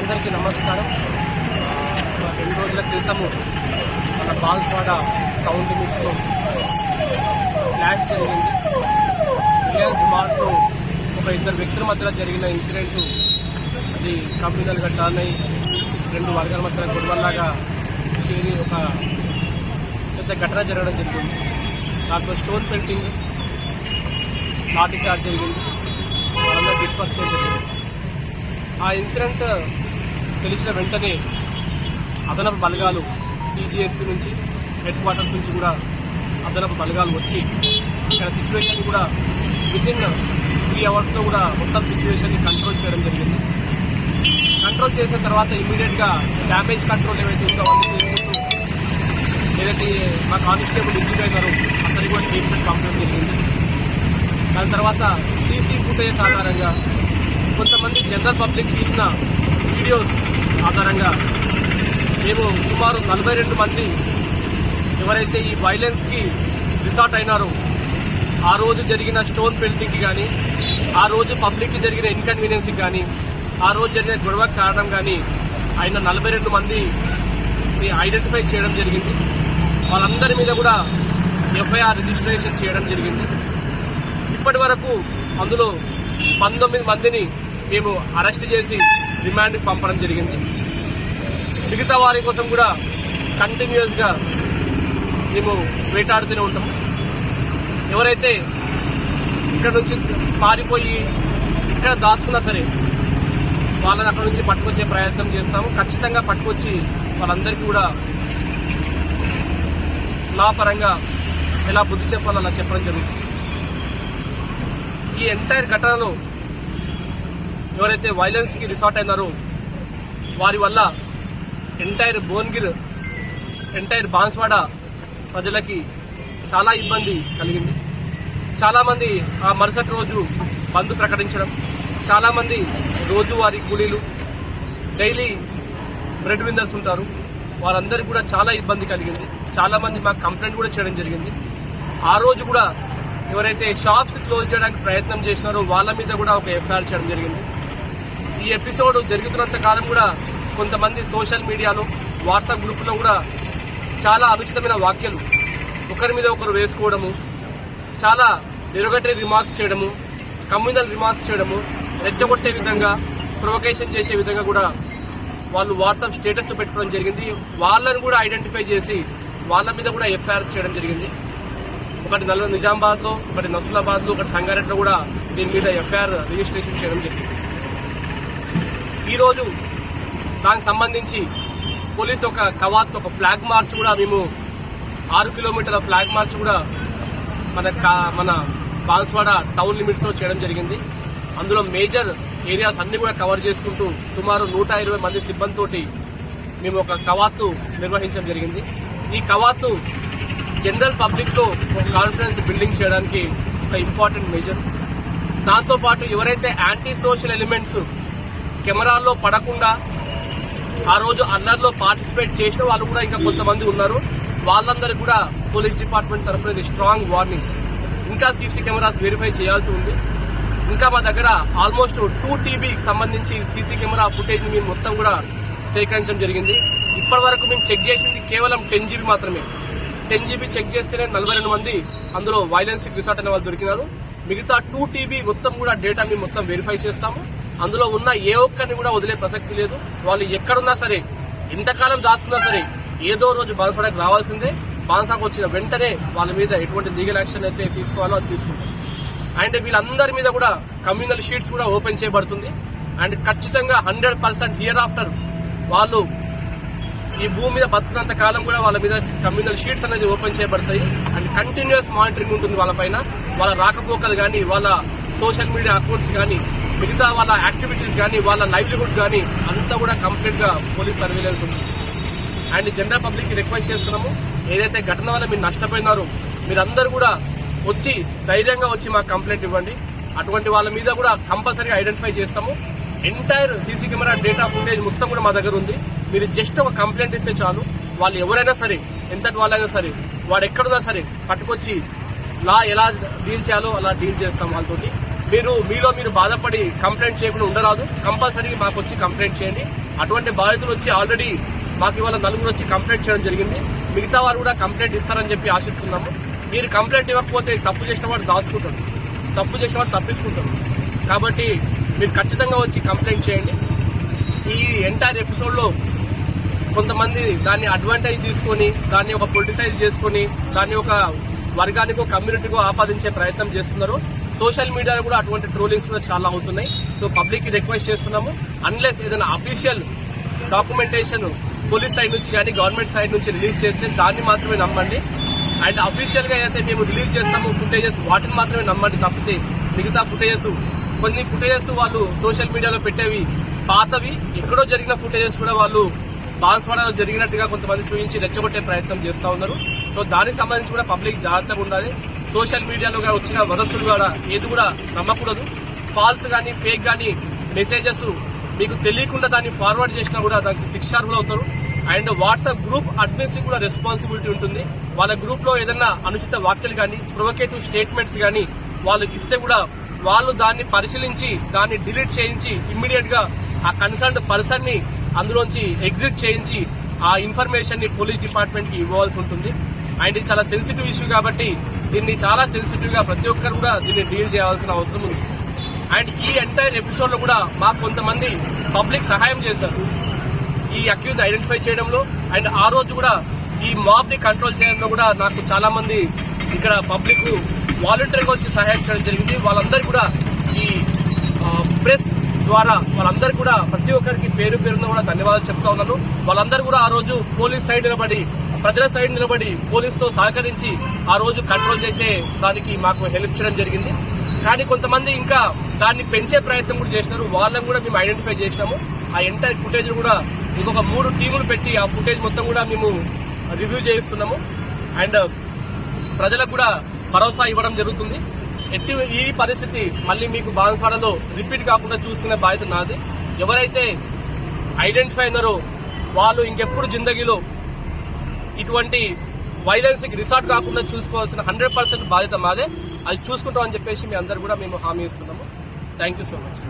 అందరికీ నమస్కారం. 2 రోజుల క్రితము మన బాన్స్వాడ టౌన్ లిమిట్స్లో ఫ్లాష్ జరిగింది. రిలయన్స్ మార్ట్లో ఒక 2 వ్యక్తుల మధ్యలో జరిగిన ఇన్సిడెంట్ అది కమ్యూనల్గా టర్న్ అయ్యి 2 వర్గాల మధ్య గొడవల్లాగా చేరి ఒక పెద్ద ఘటన జరగడం జరిగింది. దాంట్లో స్టోన్ పెయింటింగ్ లాఠీ చార్జ్ జరిగింది. వాళ్ళందరూ డిస్పర్స్ చేయడం జరిగింది. ఆ ఇన్సిడెంట్ తెలిసిన వెంటనే అదనపు బలగాలు టీజీఎస్పీ నుంచి హెడ్ క్వార్టర్స్ నుంచి కూడా అదనపు బలగాలు వచ్చి ఇక్కడ సిచ్యువేషన్ కూడా వితిన్ 3 అవర్స్లో కూడా మొత్తం సిచ్యువేషన్ని కంట్రోల్ చేయడం జరిగింది. కంట్రోల్ చేసిన తర్వాత ఇమీడియట్గా డ్యామేజ్ కంట్రోల్ ఏవైతే ఉందో అవన్నీ చేసుకుంటూ ఏదైతే మా కానిస్టేబుల్ ఇంజూర్ అయినారో అతనికి కూడా ట్రీట్మెంట్ పంపడం జరిగింది. దాని తర్వాత సీసీ ఫుటేజ్ ఆధారంగా కొంతమంది జనరల్ పబ్లిక్ తీసిన వీడియోస్ ఆధారంగా మేము సుమారు 42 మంది ఎవరైతే ఈ వైలెన్స్కి రిసార్ట్ అయినారో ఆ రోజు జరిగిన స్టోన్ పెయింటింగ్కి కానీ, ఆ రోజు పబ్లిక్కి జరిగిన ఇన్కన్వీనియన్స్కి కానీ, ఆ రోజు జరిగిన గొడవకు కారణం కానీ ఆయన 42 మందిని ఐడెంటిఫై చేయడం జరిగింది. వాళ్ళందరి మీద కూడా ఎఫ్ఐఆర్ రిజిస్ట్రేషన్ చేయడం జరిగింది. ఇప్పటి వరకు అందులో 19 మందిని మేము అరెస్ట్ చేసి రిమాండ్కి పంపడం జరిగింది. మిగతా వారి కోసం కూడా కంటిన్యూస్గా మేము వేటాడుతూనే ఉంటాము. ఎవరైతే ఇక్కడ నుంచి పారిపోయి ఇక్కడ దాచుకున్నా సరే వాళ్ళని అక్కడ నుంచి పట్టుకొచ్చే ప్రయత్నం చేస్తాము. ఖచ్చితంగా పట్టుకొచ్చి వాళ్ళందరికీ కూడా లా పరంగా ఎలా బుద్ధి చెప్పాలో అలా చెప్పడం జరుగుతుంది. ఈ ఎంటైర్ ఘటనలో ఎవరైతే వైలెన్స్కి రిసార్ట్ అయినారో వారి వల్ల ఎంటైర్ భువనగిర్, ఎంటైర్ బాన్స్వాడ ప్రజలకి చాలా ఇబ్బంది కలిగింది. చాలామంది ఆ మరుసటి రోజు బంద్ ప్రకటించడం, చాలామంది రోజువారీ కూలీలు, డైలీ బ్రెడ్ విన్నర్స్ ఉంటారు, వాళ్ళందరికీ కూడా చాలా ఇబ్బంది కలిగింది. చాలామంది మాకు కంప్లైంట్ కూడా చేయడం జరిగింది. ఆ రోజు కూడా ఎవరైతే షాప్స్ క్లోజ్ చేయడానికి ప్రయత్నం చేసినారో వాళ్ళ మీద కూడా ఒక ఎఫ్ఐఆర్ చేయడం జరిగింది. ఈ ఎపిసోడ్ జరుగుతున్నంత కాలం కూడా కొంతమంది సోషల్ మీడియాలో, వాట్సాప్ గ్రూపులో కూడా చాలా అనుచితమైన వాక్యాలు ఒకరి మీద ఒకరు వేసుకోవడము, చాలా డెరోగేటరీ రిమార్క్స్ చేయడము, కమ్యూనల్ రిమార్క్స్ చేయడము, రెచ్చగొట్టే విధంగా, ప్రొవొకేషన్ చేసే విధంగా కూడా వాళ్ళు వాట్సాప్ స్టేటస్లో పెట్టుకోవడం జరిగింది. వాళ్ళని కూడా ఐడెంటిఫై చేసి వాళ్ళ మీద కూడా ఎఫ్ఐఆర్ చేయడం జరిగింది. ఒకటి నిజామాబాద్లో, ఒకటి నసూలాబాద్లో, ఒకటి సంగారెడ్డిలో కూడా దీని మీద ఎఫ్ఐఆర్ రిజిస్ట్రేషన్ చేయడం జరిగింది. ఈరోజు దానికి సంబంధించి పోలీసు ఒక కవాత్, ఒక ఫ్లాగ్ మార్చ్ కూడా మేము 6 కిలోమీటర్ల ఫ్లాగ్ మార్చ్ కూడా మన బాన్స్వాడ టౌన్ లిమిట్స్లో చేయడం జరిగింది. అందులో మేజర్ ఏరియాస్ అన్ని కూడా కవర్ చేసుకుంటూ సుమారు 120 మంది సిబ్బందితోటి మేము ఒక కవాతు నిర్వహించడం జరిగింది. ఈ కవాతు జనరల్ పబ్లిక్లో ఒక కాన్ఫిడెన్స్ బిల్డింగ్ చేయడానికి ఒక ఇంపార్టెంట్ మెజర్. దాంతోపాటు ఎవరైతే యాంటీ సోషల్ ఎలిమెంట్స్ కెమెరాల్లో పడకుండా ఆ రోజు అల్లర్లో పార్టిసిపేట్ చేసిన వాళ్ళు కూడా ఇంకా కొంతమంది ఉన్నారు. వాళ్ళందరికీ కూడా పోలీస్ డిపార్ట్మెంట్ తరఫున స్ట్రాంగ్ వార్నింగ్. ఇంకా సీసీ కెమెరాస్ వెరిఫై చేయాల్సి ఉంది. ఇంకా మా దగ్గర ఆల్మోస్ట్ 2 TBకి సంబంధించి సీసీ కెమెరా ఫుటేజ్ని మేము మొత్తం కూడా సేకరించడం జరిగింది. ఇప్పటి వరకు మేము చెక్ చేసింది కేవలం 10 GB మాత్రమే. 10 GB చెక్ చేస్తేనే 42 మంది అందులో వైలెన్స్కి రిసార్ట్ అనే వాళ్ళు దొరికినారు. మిగతా 2 TB మొత్తం కూడా డేటా మేము మొత్తం వెరిఫై చేస్తాము. అందులో ఉన్న ఏ ఒక్కరిని కూడా వదిలే ప్రసక్తి లేదు. వాళ్ళు ఎక్కడున్నా సరే, ఎంతకాలం దాస్తున్నా సరే, ఏదో రోజు బాన్స్వాడకు రావాల్సిందే. బాన్సాకు వచ్చిన వెంటనే వాళ్ళ మీద ఎటువంటి లీగల్ యాక్షన్ అయితే తీసుకోవాలో అది తీసుకుంటాం. అండ్ వీళ్ళందరి మీద కూడా కమ్యూనల్ షీట్స్ కూడా ఓపెన్ చేయబడుతుంది. అండ్ ఖచ్చితంగా 100% హియర్ ఆఫ్టర్ వాళ్ళు ఈ భూమి మీద బతుకున్నంత కాలం కూడా వాళ్ళ మీద కమ్యూనల్ షీట్స్ అనేది ఓపెన్ చేయబడతాయి. అండ్ కంటిన్యూస్ మానిటరింగ్ ఉంటుంది వాళ్ళపైన. వాళ్ళ రాకపోకలు కానీ, వాళ్ళ సోషల్ మీడియా అకౌంట్స్ కానీ, మిగతా వాళ్ళ యాక్టివిటీస్ కానీ, వాళ్ళ లైవ్లీహుడ్ కానీ అంతా కూడా కంప్లీట్గా పోలీస్ సర్వేలెన్స్ ఉంటుంది. అండ్ జనరల్ పబ్లిక్కి రిక్వెస్ట్ చేస్తున్నాము, ఏదైతే ఘటన వల్ల మీరు నష్టపోయినారో మీరందరూ కూడా వచ్చి ధైర్యంగా వచ్చి మాకు కంప్లైంట్ ఇవ్వండి. అటువంటి వాళ్ళ మీద కూడా కంపల్సరీగా ఐడెంటిఫై చేస్తాము. Entire CC camera data footage మొత్తం కూడా మా దగ్గర ఉంది. మీరు జస్ట్ ఒక కంప్లైంట్ ఇస్తే చాలు, వాళ్ళు ఎవరైనా సరే, ఎంతటి వాళ్ళైనా సరే, వాడు ఎక్కడున్నా సరే పట్టుకొచ్చి లా ఎలా డీల్ చేయాలో అలా డీల్ చేస్తాం వాళ్ళతోటి. మీలో మీరు బాధపడి కంప్లైంట్ చేయకుండా ఉండరాదు. కంపల్సరీ మాకు వచ్చి కంప్లైంట్ చేయండి. అటువంటి బాధితులు వచ్చి ఆల్రెడీ మాకు ఇవాళ 4 వచ్చి కంప్లైంట్ చేయడం జరిగింది. మిగతా వారు కూడా కంప్లైంట్ ఇస్తారని చెప్పి ఆశిస్తున్నాము. మీరు కంప్లైంట్ ఇవ్వకపోతే తప్పు చేసిన వాడు దాచుకుంటాడు, తప్పు చేసిన వాడు తప్పించుకుంటాడు. కాబట్టి మీరు ఖచ్చితంగా వచ్చి కంప్లైంట్ చేయండి. ఈ ఎంటైర్ ఎపిసోడ్లో కొంతమంది దాన్ని అడ్వాంటేజ్ తీసుకొని దాన్ని ఒక పొలిటిసైజ్ చేసుకొని దాన్ని ఒక వర్గానికో కమ్యూనిటీకో ఆపాదించే ప్రయత్నం చేస్తున్నారు. సోషల్ మీడియాలో కూడా అటువంటి ట్రోలింగ్స్ కూడా చాలా అవుతున్నాయి. సో పబ్లిక్ రిక్వెస్ట్ చేస్తున్నాము, అన్లెస్ ఏదైనా అఫీషియల్ డాక్యుమెంటేషన్ పోలీస్ సైడ్ నుంచి కానీ గవర్నమెంట్ సైడ్ నుంచి రిలీజ్ చేస్తే దాన్ని మాత్రమే నమ్మండి. అండ్ అఫీషియల్ గా అయితే మేము రిలీజ్ చేస్తాము ఫుటేజెస్, వాటిని మాత్రమే నమ్మండి. తప్పితే మిగతా కొన్ని ఫుటేజెస్ వాళ్ళు సోషల్ మీడియాలో పెట్టేవి పాతవి, ఎక్కడో జరిగిన ఫుటేజెస్ కూడా వాళ్ళు బాన్స్వాడలో జరిగినట్టుగా కొంతమంది చూపించి రెచ్చగొట్టే ప్రయత్నం చేస్తూ ఉన్నారు. సో దానికి సంబంధించి కూడా పబ్లిక్ జాగ్రత్తగా ఉండాలి. సోషల్ మీడియాలో వచ్చిన వదంతులు కూడా ఏది కూడా నమ్మకూడదు. ఫాల్స్ కానీ ఫేక్ కానీ మెసేజెస్ మీకు తెలియకుండా దాన్ని ఫార్వర్డ్ చేసినా కూడా దానికి శిక్షార్హులు అవుతారు. అండ్ వాట్సాప్ గ్రూప్ అడ్మిన్స్ కూడా రెస్పాన్సిబిలిటీ ఉంటుంది. వాళ్ళ గ్రూప్ లో ఏదైనా అనుచిత వాక్యాలు కానీ ప్రొవోకేటివ్ స్టేట్మెంట్స్ కానీ వాళ్ళకి ఇస్తే కూడా వాళ్ళు దాన్ని పరిశీలించి దాన్ని డిలీట్ చేయించి ఇమ్మీడియట్ గా ఆ కన్సర్న్డ్ పర్సన్ ని అందులోంచి ఎగ్జిట్ చేయించి ఆ ఇన్ఫర్మేషన్ ని పోలీస్ డిపార్ట్మెంట్ కి ఇవ్వాల్సి ఉంటుంది. అండ్ ఇది చాలా సెన్సిటివ్ ఇష్యూ కాబట్టి దీన్ని చాలా సెన్సిటివ్ గా ప్రతి ఒక్కరు కూడా దీన్ని డీల్ చేయాల్సిన అవసరం ఉంది. అండ్ ఈ ఎంటైర్ ఎపిసోడ్ లో కూడా మాకు కొంతమంది పబ్లిక్ సహాయం చేశారు ఈ అక్యూజ్ ఐడెంటిఫై చేయడంలో. అండ్ ఆ రోజు కూడా ఈ మాబ్ ని కంట్రోల్ చేయడంలో కూడా నాకు చాలా మంది ఇక్కడ పబ్లిక్ వాలంటీర్గా వచ్చి సహాయం చేయడం జరిగింది. వాళ్ళందరూ కూడా ఈ ప్రెస్ ద్వారా వాళ్ళందరూ కూడా ప్రతి ఒక్కరికి పేరు పేరున కూడా ధన్యవాదాలు చెప్తా ఉన్నాను. వాళ్ళందరూ కూడా ఆ రోజు పోలీస్ సైడ్ నిలబడి ప్రజల సైడ్ నిలబడి పోలీసుతో సహకరించి ఆ రోజు కంట్రోల్ చేసే దానికి మాకు హెల్ప్ చేయడం జరిగింది. కానీ కొంతమంది ఇంకా దాన్ని పెంచే ప్రయత్నం కూడా చేసినారు. వాళ్ళని కూడా మేము ఐడెంటిఫై చేసినాము. ఆ ఎంటైర్ ఫుటేజ్ కూడా ఇంకొక 3 టీములు పెట్టి ఆ ఫుటేజ్ మొత్తం కూడా మేము రివ్యూ చేయిస్తున్నాము. అండ్ ప్రజలకు కూడా భరోసా ఇవ్వడం జరుగుతుంది. ఈ పరిస్థితి మళ్ళీ మీకు బాన్స్వాడలో రిపీట్ కాకుండా చూసుకునే బాధ్యత నాది. ఎవరైతే ఐడెంటిఫై అయినారో వాళ్ళు ఇంకెప్పుడు జిందగీలో ఇటువంటి వైలెన్స్ కి రిసార్ట్ కాకుండా చూసుకోవాల్సిన 100% బాధ్యత మాదే. అది చూసుకుంటామని చెప్పేసి మీ అందరు కూడా మేము హామీ ఇస్తున్నాము. Thank you so much.